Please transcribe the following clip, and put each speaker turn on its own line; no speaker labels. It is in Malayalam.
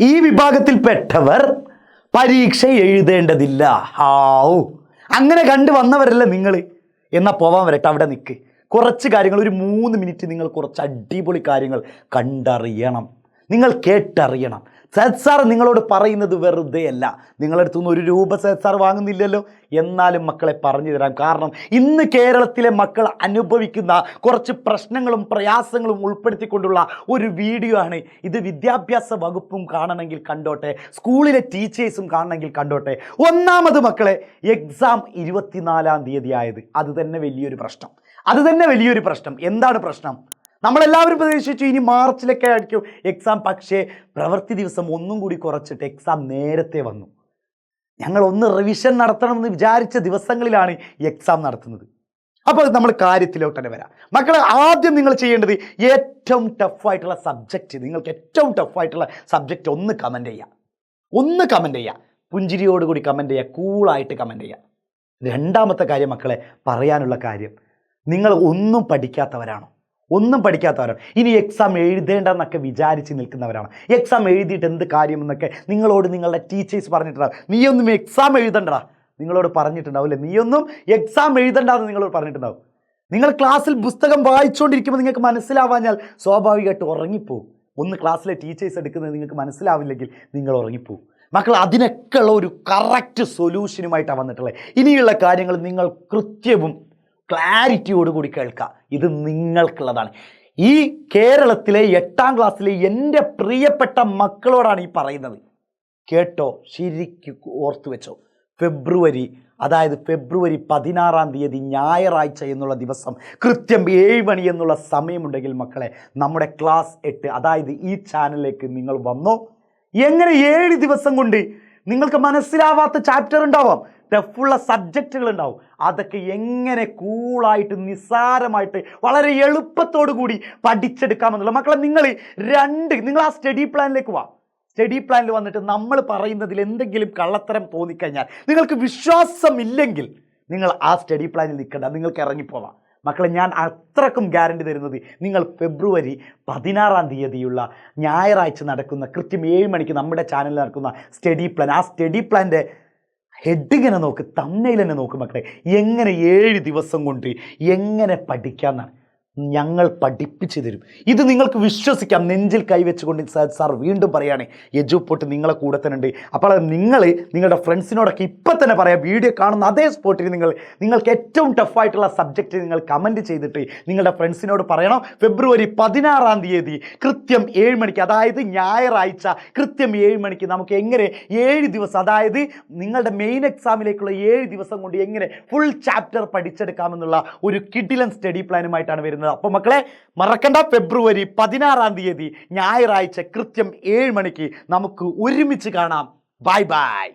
ഈ വിഭാഗത്തിൽപ്പെട്ടവർ പരീക്ഷ എഴുതേണ്ടതില്ല. അങ്ങനെ കണ്ടു വന്നവരല്ല നിങ്ങൾ. എന്നാൽ പോവാൻ വരട്ടെ, അവിടെ നിൽക്ക്. കുറച്ച് കാര്യങ്ങൾ, ഒരു 3 മിനിറ്റ് നിങ്ങൾ കുറച്ച് അടിപൊളി കാര്യങ്ങൾ കണ്ടറിയണം, നിങ്ങൾ കേട്ടറിയണം. സയ്യിദ് സാർ നിങ്ങളോട് പറയുന്നത് വെറുതെ അല്ല. നിങ്ങളുടെ അടുത്തുനിന്ന് 1 രൂപ സയ്യിദ് സാർ വാങ്ങുന്നില്ലല്ലോ. എന്നാലും മക്കളെ പറഞ്ഞു തരാം. കാരണം ഇന്ന് കേരളത്തിലെ മക്കൾ അനുഭവിക്കുന്ന കുറച്ച് പ്രശ്നങ്ങളും പ്രയാസങ്ങളും ഉൾപ്പെടുത്തിക്കൊണ്ടുള്ള ഒരു വീഡിയോ ആണ് ഇത്. വിദ്യാഭ്യാസ വകുപ്പും കാണണമെങ്കിൽ കണ്ടോട്ടെ, സ്കൂളിലെ ടീച്ചേഴ്സും കാണണമെങ്കിൽ കണ്ടോട്ടെ. ഒന്നാമത് മക്കളെ, എക്സാം 24-ാം തീയതി ആയത് അത് തന്നെ വലിയൊരു പ്രശ്നം. എന്താണ് പ്രശ്നം? നമ്മളെല്ലാവരും പ്രതീക്ഷിച്ചു ഇനി മാർച്ചിലൊക്കെ ആയിരിക്കും എക്സാം. പക്ഷേ പ്രവൃത്തി ദിവസം ഒന്നും കൂടി കുറച്ചിട്ട് എക്സാം നേരത്തെ വന്നു. ഞങ്ങൾ ഒന്ന് റിവിഷൻ നടത്തണമെന്ന് വിചാരിച്ച ദിവസങ്ങളിലാണ് എക്സാം നടത്തുന്നത്. അപ്പോൾ നമ്മൾ കാര്യത്തിലോട്ട് തന്നെ വരാം. മക്കളെ, ആദ്യം നിങ്ങൾ ചെയ്യേണ്ടത് ഏറ്റവും ടഫായിട്ടുള്ള സബ്ജക്റ്റ്, നിങ്ങൾക്ക് ഏറ്റവും ടഫായിട്ടുള്ള സബ്ജക്റ്റ് ഒന്ന് കമൻറ്റ് ചെയ്യുക. പുഞ്ചിരിയോടുകൂടി കമൻറ്റ് ചെയ്യുക, കൂളായിട്ട് കമൻറ്റ് ചെയ്യുക. രണ്ടാമത്തെ കാര്യം മക്കളെ, പറയാനുള്ള കാര്യം, നിങ്ങൾ ഒന്നും പഠിക്കാത്തവരാണോ? ഇനി എക്സാം എഴുതേണ്ടെന്നൊക്കെ വിചാരിച്ച് നിൽക്കുന്നവരാണ്. എക്സാം എഴുതിയിട്ട് എന്ത് കാര്യമെന്നൊക്കെ നിങ്ങളോട് നിങ്ങളുടെ ടീച്ചേഴ്സ് പറഞ്ഞിട്ടുണ്ടാവും. നീയൊന്നും എക്സാം എഴുതണ്ടടാ നിങ്ങളോട് പറഞ്ഞിട്ടുണ്ടാവില്ലേ? നീയൊന്നും എക്സാം എഴുതണ്ടെന്ന് നിങ്ങളോട് പറഞ്ഞിട്ടുണ്ടാവും. നിങ്ങൾ ക്ലാസ്സിൽ പുസ്തകം വായിച്ചുകൊണ്ടിരിക്കുമ്പോൾ നിങ്ങൾക്ക് മനസ്സിലാവാഞ്ഞാൽ സ്വാഭാവികമായിട്ട് ഉറങ്ങിപ്പോവും. ഒന്ന് ക്ലാസ്സിലെ ടീച്ചേഴ്സ് എടുക്കുന്നത് നിങ്ങൾക്ക് മനസ്സിലാവില്ലെങ്കിൽ നിങ്ങൾ ഉറങ്ങിപ്പോവും. മക്കൾ, അതിനൊക്കെ ഉള്ള ഒരു കറക്റ്റ് സൊല്യൂഷനുമായിട്ടാണ് വന്നിട്ടുള്ളത്. ഇനിയുള്ള കാര്യങ്ങൾ നിങ്ങൾ കൃത്യവും ക്ലാരിറ്റിയോടുകൂടി കേൾക്കുക. ഇത് നിങ്ങൾക്കുള്ളതാണ്. ഈ കേരളത്തിലെ 8ാം ക്ലാസ്സിലെ എൻ്റെ പ്രിയപ്പെട്ട മക്കളോടാണ് ഈ പറയുന്നത്. കേട്ടോ, ശരിക്കും ഓർത്തു വെച്ചോ. ഫെബ്രുവരി 16-ാം തീയതി ഞായറാഴ്ച എന്നുള്ള ദിവസം കൃത്യം 7 മണി എന്നുള്ള സമയമുണ്ടെങ്കിൽ മക്കളെ, നമ്മുടെ ക്ലാസ് 8 അതായത് ഈ ചാനലിലേക്ക് നിങ്ങൾ വന്നോ. എങ്ങനെ 7 ദിവസം കൊണ്ട് നിങ്ങൾക്ക് മനസ്സിലാവാത്ത ചാപ്റ്റർ ഉണ്ടാവാം, ടഫുള്ള സബ്ജക്റ്റുകൾ ഉണ്ടാവും. അതൊക്കെ എങ്ങനെ കൂളായിട്ട് നിസ്സാരമായിട്ട് വളരെ എളുപ്പത്തോടു കൂടി പഠിച്ചെടുക്കാമെന്നുള്ള മക്കളെ, നിങ്ങൾ ആ സ്റ്റഡി പ്ലാനിലേക്ക് വാ. സ്റ്റഡി പ്ലാനിൽ വന്നിട്ട് നമ്മൾ പറയുന്നതിൽ എന്തെങ്കിലും കള്ളത്തരം തോന്നിക്കഴിഞ്ഞാൽ, നിങ്ങൾക്ക് വിശ്വാസമില്ലെങ്കിൽ നിങ്ങൾ ആ സ്റ്റഡി പ്ലാനിൽ നിൽക്കണ്ട, നിങ്ങൾക്ക് ഇറങ്ങിപ്പോവാം. മക്കളെ, ഞാൻ അത്രക്കും ഗ്യാരണ്ടി തരുന്നത്, നിങ്ങൾ ഫെബ്രുവരി 16-ാം തീയതിയുള്ള ഞായറാഴ്ച നടക്കുന്ന കൃത്യം 7 മണിക്ക് നമ്മുടെ ചാനലിൽ നടക്കുന്ന സ്റ്റഡി പ്ലാൻ, ആ സ്റ്റഡി പ്ലാൻ്റെ ഹെഡിങ്ങനെ നോക്ക്, തംബ്നെയിൽ തന്നെ നോക്ക് മക്കളെ. എങ്ങനെ 7 ദിവസം കൊണ്ട് എങ്ങനെ പഠിക്കാമെന്നാണ് ഞങ്ങൾ പഠിപ്പിച്ചു തരും. ഇത് നിങ്ങൾക്ക് വിശ്വസിക്കാം. നെഞ്ചിൽ കൈവച്ചുകൊണ്ട് സാർ വീണ്ടും പറയുകയാണ്, എജുപോട്ട് നിങ്ങളെ കൂടെ തന്നെ ഉണ്ട്. അപ്പോൾ നിങ്ങൾ നിങ്ങളുടെ ഫ്രണ്ട്സിനോടൊക്കെ ഇപ്പം തന്നെ പറയാം, വീഡിയോ കാണുന്ന അതേ സ്പോട്ടിൽ നിങ്ങൾക്ക് ഏറ്റവും ടഫായിട്ടുള്ള സബ്ജക്റ്റ് നിങ്ങൾ കമൻറ്റ് ചെയ്തിട്ട് നിങ്ങളുടെ ഫ്രണ്ട്സിനോട് പറയണം. ഫെബ്രുവരി 16-ാം തീയതി കൃത്യം 7 മണിക്ക്, അതായത് ഞായറാഴ്ച കൃത്യം 7 മണിക്ക് നമുക്ക് എങ്ങനെ 7 ദിവസം, അതായത് നിങ്ങളുടെ മെയിൻ എക്സാമിലേക്കുള്ള 7 ദിവസം കൊണ്ട് എങ്ങനെ ഫുൾ ചാപ്റ്റർ പഠിച്ചെടുക്കാമെന്നുള്ള ഒരു കിടിലൻ സ്റ്റഡി പ്ലാനുമായിട്ടാണ് വരുന്നത്. അപ്പോൾ മക്കളെ മറക്കണ്ട, ഫെബ്രുവരി 16-ാം തീയതി ഞായറാഴ്ച കൃത്യം 7 മണിക്ക് നമുക്ക് ഒരുമിച്ച് കാണാം. Bye bye.